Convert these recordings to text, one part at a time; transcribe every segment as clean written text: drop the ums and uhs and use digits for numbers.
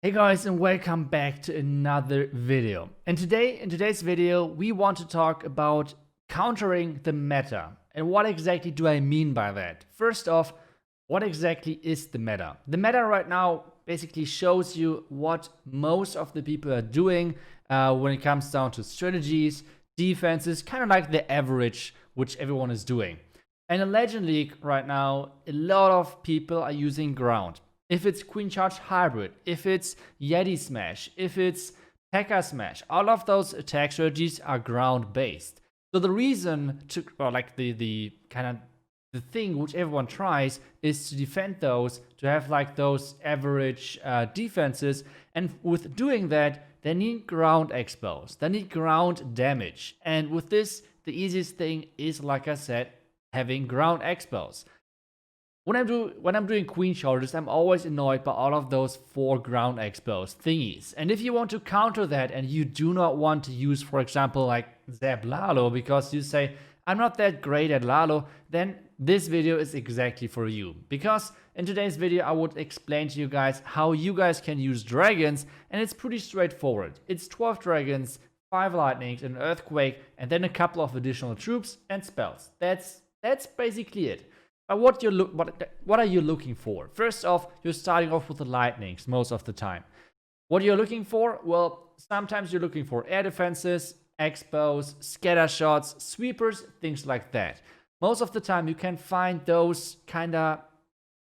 Hey guys, and welcome back to another video. And in today's video, we want to talk about countering the meta. And what exactly do I mean by that? First off, what exactly is the meta? The meta right now basically shows you what most of the people are doing when it comes down to strategies, defenses, kind of like the average which everyone is doing. And in Legend League right now, a lot of people are using ground. If it's Queen Charge Hybrid, if it's Yeti Smash, if it's P.E.K.K.A. Smash, all of those attack strategies are ground based. So the reason to, or like the kind of the thing which everyone tries is to defend those, to have like those average defenses, and with doing that, they need ground expos, they need ground damage, and with this, the easiest thing is, like I said, having ground expos. When I'm doing queen charges, I'm always annoyed by all of those 4 ground expos thingies. And if you want to counter that and you do not want to use, for example, like Zap Lalo, because you say, I'm not that great at Lalo, then this video is exactly for you. Because in today's video, I would explain to you guys how you guys can use dragons, and it's pretty straightforward. It's 12 dragons, 5 lightnings, an earthquake, and then a couple of additional troops and spells. That's basically it. But what are you looking for? First off, you're starting off with the lightnings most of the time. What you're looking for? Well, sometimes you're looking for air defenses, expos, scatter shots, sweepers, things like that. Most of the time you can find those kinda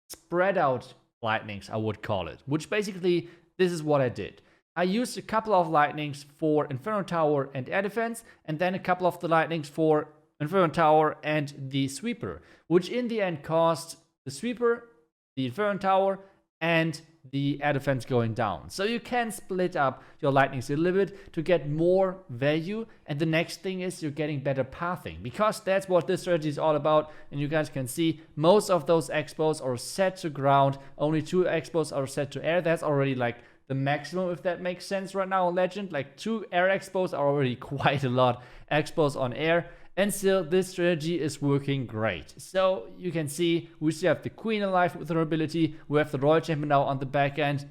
spread out lightnings, I would call it. Which basically, this is what I did. I used a couple of lightnings for Inferno Tower and air defense, and then a couple of the lightnings for Inferno Tower and the Sweeper, which in the end cost the Sweeper, the Inferno Tower, and the air defense going down. So you can split up your lightnings a little bit to get more value, and the next thing is you're getting better pathing, because that's what this strategy is all about. And you guys can see most of those expos are set to ground, only 2 expos are set to air. That's already like the maximum, if that makes sense right now in Legend. Like 2 air expos are already quite a lot. Expos on air. And still, this strategy is working great. So you can see we still have the Queen alive with her ability. We have the Royal Champion now on the back end.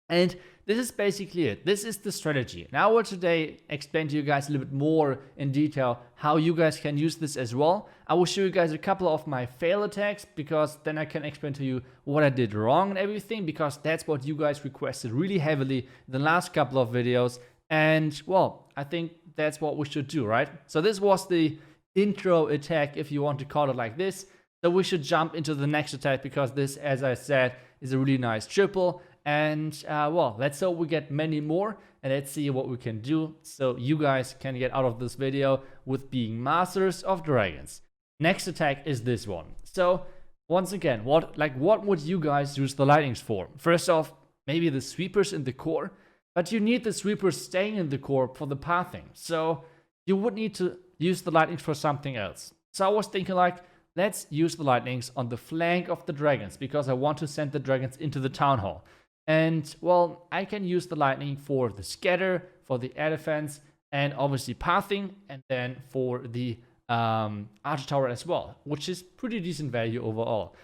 And this is basically it. This is the strategy. Now I will today explain to you guys a little bit more in detail how you guys can use this as well. I will show you guys a couple of my fail attacks, because then I can explain to you what I did wrong and everything, because that's what you guys requested really heavily in the last couple of videos. And well, I think that's what we should do, right? So this was the intro attack, if you want to call it like this. So we should jump into the next attack, because this, as I said, is a really nice triple. And well, let's hope we get many more, and let's see what we can do so you guys can get out of this video with being masters of dragons. Next attack is this one. So once again, what would you guys use the lightnings for? First off, maybe the sweepers in the core. But you need the sweepers staying in the core for the pathing. So you would need to use the lightnings for something else. So I was thinking like, let's use the lightnings on the flank of the dragons, because I want to send the dragons into the town hall. And well, I can use the lightning for the scatter, for the air defense, and obviously pathing, and then for the archer tower as well, which is pretty decent value overall.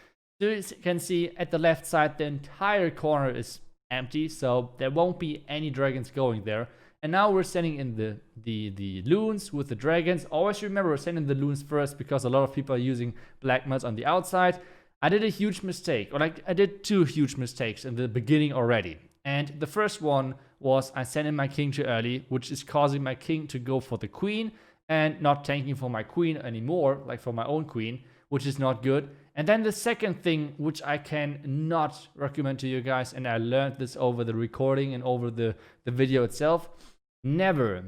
So you can see at the left side, the entire corner is empty, so there won't be any dragons going there. And now we're sending in the loons with the dragons. Always remember, we're sending the loons first, because a lot of people are using black mats on the outside. I did a huge mistake, or like I did 2 huge mistakes in the beginning already. And the first one was I sent in my king too early, which is causing my king to go for the queen and not tanking for my queen anymore, like for my own queen, which is not good. And then the second thing, which I can not recommend to you guys, and I learned this over the recording and over the video itself, never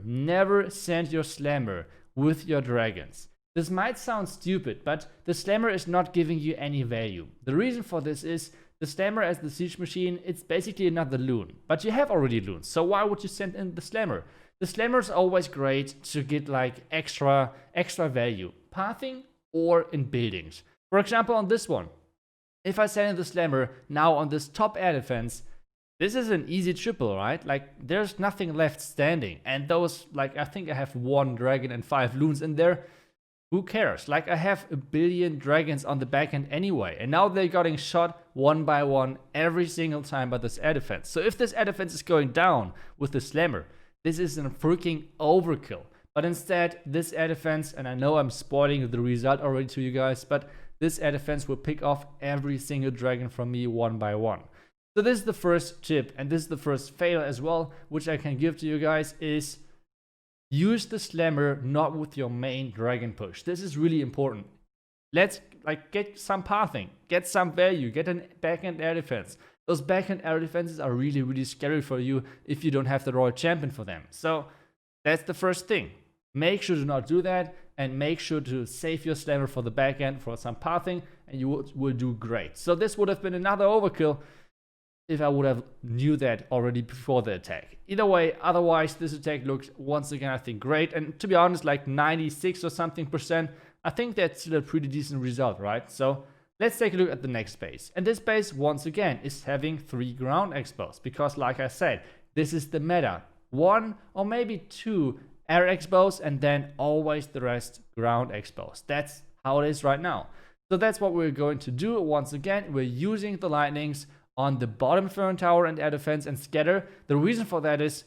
send your slammer with your dragons. This might sound stupid, but the slammer is not giving you any value. The reason for this is the slammer as the siege machine, it's basically another loon, but you have already loons, so why would you send in the slammer? The slammer is always great to get like extra value, pathing or in buildings. For example, on this one, if I send in the slammer now on this top air defense, this is an easy triple, right? Like, there's nothing left standing. And those, like, I think I have 1 dragon and 5 loons in there. who cares? Like, I have a billion dragons on the back end anyway, and now they're getting shot one by one every single time by this air defense. So if this air defense is going down with the slammer, this is a freaking overkill. But instead, this air defense, and I know I'm spoiling the result already to you guys, but this air defense will pick off every single dragon from me one by one. So this is the first tip, and this is the first fail as well, which I can give to you guys, is use the slammer not with your main dragon push. This is really important. Let's get some pathing, get some value, get a backhand air defense. Those backhand air defenses are really, really scary for you if you don't have the royal champion for them. So that's the first thing. Make sure to not do that, and make sure to save your slammer for the backhand for some pathing, and you will do great. So this would have been another overkill if I would have knew that already before the attack. Either way, otherwise this attack looks, once again, I think great. And to be honest, like 96 or something %, I think that's still a pretty decent result, right? So let's take a look at the next base. And this base, once again, is having 3 ground expos, because like I said, this is the meta. 1 or maybe 2 air expos, and then always the rest ground expos. That's how it is right now. So that's what we're going to do. Once again, we're using the lightnings on the bottom Fern Tower and air defense and scatter. The reason for that is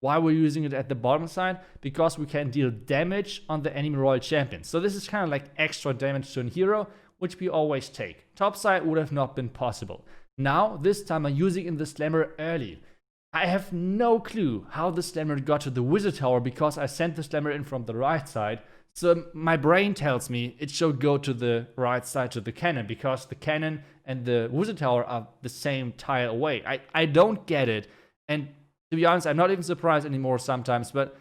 why we're using it at the bottom side, because we can deal damage on the enemy royal champion. So this is kind of like extra damage to a hero, which we always take. Top side would have not been possible. Now, this time I'm using in the slammer early. I have no clue how the slammer got to the wizard tower, because I sent the slammer in from the right side. So my brain tells me it should go to the right side to the cannon, because the cannon and the wizard tower are the same tile away. I don't get it. And to be honest, I'm not even surprised anymore sometimes, but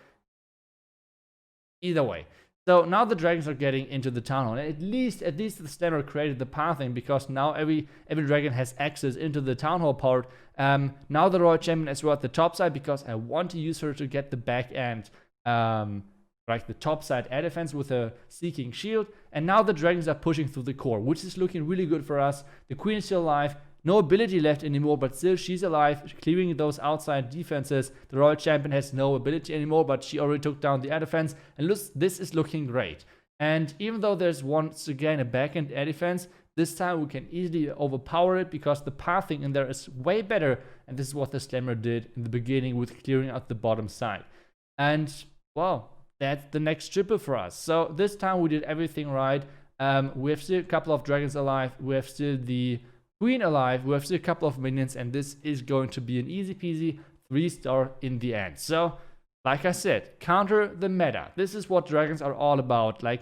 either way. So now the dragons are getting into the town hall. And at least the slammer created the pathing, because now every dragon has access into the town hall part. Now the royal champion as well at the top side, because I want to use her to get the back end, like the top side air defense with a seeking shield. And now the dragons are pushing through the core, which is looking really good for us. The queen is still alive. No ability left anymore, but still she's alive, clearing those outside defenses. The royal champion has no ability anymore, but she already took down the air defense. And look, this is looking great. And even though there's once again a back-end air defense, this time we can easily overpower it, because the pathing in there is way better. And this is what the slammer did in the beginning with clearing out the bottom side. And, well, that's the next triple for us. So this time we did everything right. We have still a couple of dragons alive. We have still the queen alive. We have still a couple of minions. And this is going to be an easy peasy 3-star in the end. So, like I said, counter the meta. This is what dragons are all about. Like,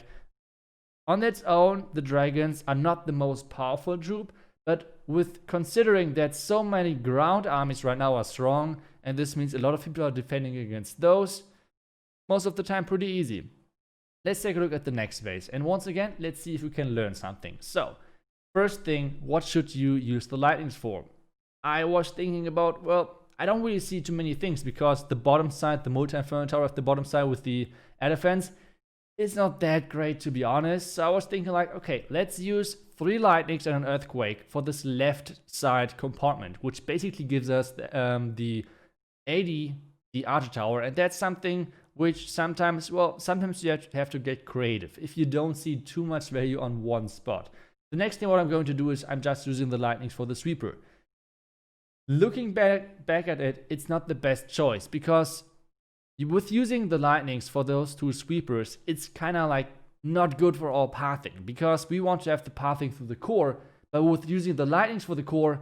on its own, the dragons are not the most powerful troop. But with considering that so many ground armies right now are strong, and this means a lot of people are defending against those, most of the time pretty easy. Let's take a look at the next phase. And once again, let's see if we can learn something. So, first thing, what should you use the lightnings for? I was thinking about, well, I don't really see too many things, because the bottom side, the multi-inferno tower at the bottom side with the air defense, is not that great, to be honest. So I was thinking like, okay, let's use 3 lightnings and an earthquake for this left side compartment, which basically gives us the 80, the archer tower. And that's something which sometimes, well, sometimes you have to get creative if you don't see too much value on one spot. The next thing what I'm going to do is I'm just using the lightnings for the sweeper. Looking back at it, it's not the best choice, because with using the lightnings for those 2 sweepers, it's kind of like not good for all pathing, because we want to have the pathing through the core, but with using the lightnings for the core,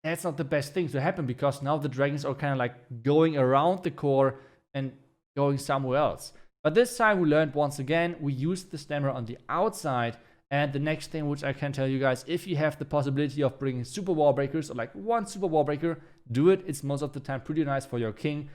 that's not the best thing to happen, because now the dragons are kind of like going around the core and going somewhere else. But this time we learned once again, we used the slammer on the outside. And the next thing which I can tell you guys, if you have the possibility of bringing super wall breakers, or like 1 super wall breaker, do it. It's most of the time pretty nice for your king.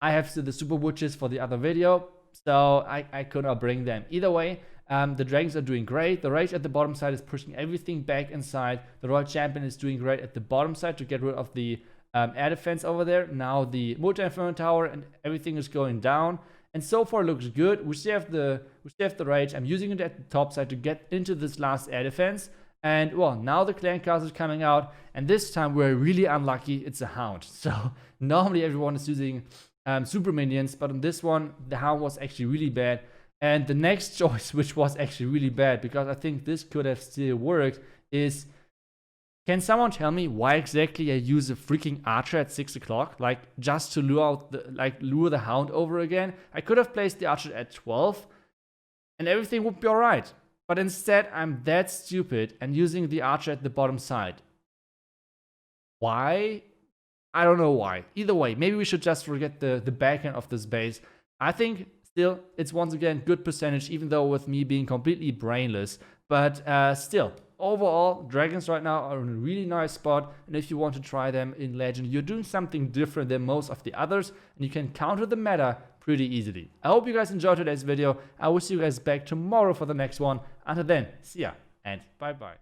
I have still the super witches for the other video, so I could not bring them. Either way, the dragons are doing great. The rage at the bottom side is pushing everything back inside. The royal champion is doing great at the bottom side to get rid of the air defense over there. Now the multi-inferno tower and everything is going down. And so far looks good. We still have the rage. I'm using it at the top side to get into this last air defense. And well, now the clan castle is coming out. And this time we're really unlucky. It's a hound. So normally everyone is using super minions, but on this one the hound was actually really bad. And the next choice, which was actually really bad, because I think this could have still worked, is can someone tell me why exactly I use a freaking archer at 6 o'clock? Like, just to lure the hound over again? I could have placed the archer at 12 and everything would be alright. But instead, I'm that stupid and using the archer at the bottom side. Why? I don't know why. Either way, maybe we should just forget the backend of this base. I think still, it's once again good percentage, even though with me being completely brainless. But still, overall, dragons right now are in a really nice spot. And if you want to try them in Legend, you're doing something different than most of the others. And you can counter the meta pretty easily. I hope you guys enjoyed today's video. I will see you guys back tomorrow for the next one. Until then, see ya and bye-bye.